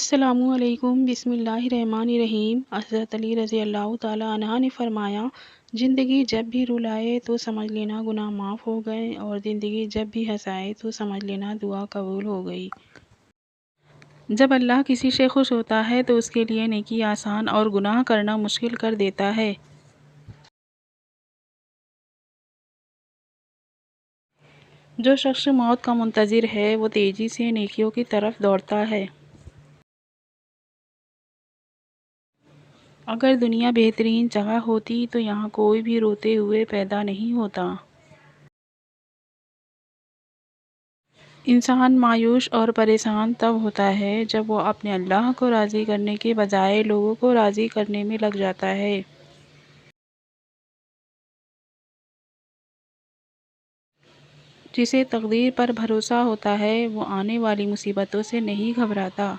السلام علیکم۔ بسم اللہ الرحمن الرحیم۔ حضرت علی رضی اللہ تعالیٰ عنہ نے فرمایا، زندگی جب بھی رلائے تو سمجھ لینا گناہ معاف ہو گئے، اور زندگی جب بھی ہنسائے تو سمجھ لینا دعا قبول ہو گئی۔ جب اللہ کسی سے خوش ہوتا ہے تو اس کے لیے نیکی آسان اور گناہ کرنا مشکل کر دیتا ہے۔ جو شخص موت کا منتظر ہے وہ تیزی سے نیکیوں کی طرف دوڑتا ہے۔ اگر دنیا بہترین جگہ ہوتی تو یہاں کوئی بھی روتے ہوئے پیدا نہیں ہوتا۔ انسان مایوس اور پریشان تب ہوتا ہے جب وہ اپنے اللہ کو راضی کرنے کے بجائے لوگوں کو راضی کرنے میں لگ جاتا ہے۔ جسے تقدیر پر بھروسہ ہوتا ہے وہ آنے والی مصیبتوں سے نہیں گھبراتا۔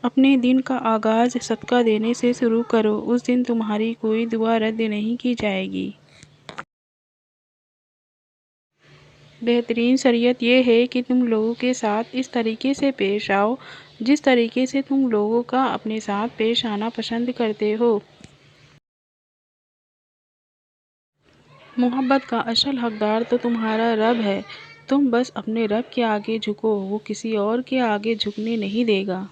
اپنے دن کا آغاز صدقہ دینے سے شروع کرو، اس دن تمہاری کوئی دعا رد نہیں کی جائے گی۔ بہترین شریعت یہ ہے کہ تم لوگوں کے ساتھ اس طریقے سے پیش آؤ جس طریقے سے تم لوگوں کا اپنے ساتھ پیش آنا پسند کرتے ہو۔ محبت کا اصل حقدار تو تمہارا رب ہے، تم بس اپنے رب کے آگے جھکو، وہ کسی اور کے آگے جھکنے نہیں دے گا۔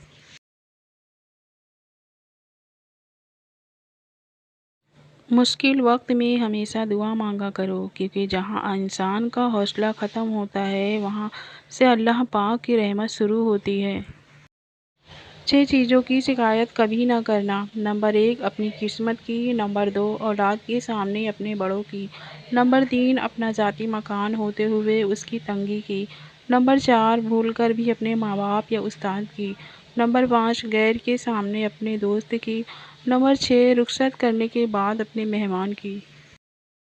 مشکل وقت میں ہمیشہ دعا مانگا کرو، کیونکہ جہاں انسان کا حوصلہ ختم ہوتا ہے وہاں سے اللہ پاک کی رحمت شروع ہوتی ہے۔ 6 چیزوں کی شکایت کبھی نہ کرنا۔ نمبر 1، اپنی قسمت کی۔ نمبر 2، اولاد کے سامنے اپنے بڑوں کی۔ نمبر 3، اپنا ذاتی مکان ہوتے ہوئے اس کی تنگی کی۔ نمبر 4، بھول کر بھی اپنے ماں باپ یا استاد کی۔ نمبر 5، غیر کے سامنے اپنے دوست کی۔ نمبر 6، رخصت کرنے کے بعد اپنے مہمان کی۔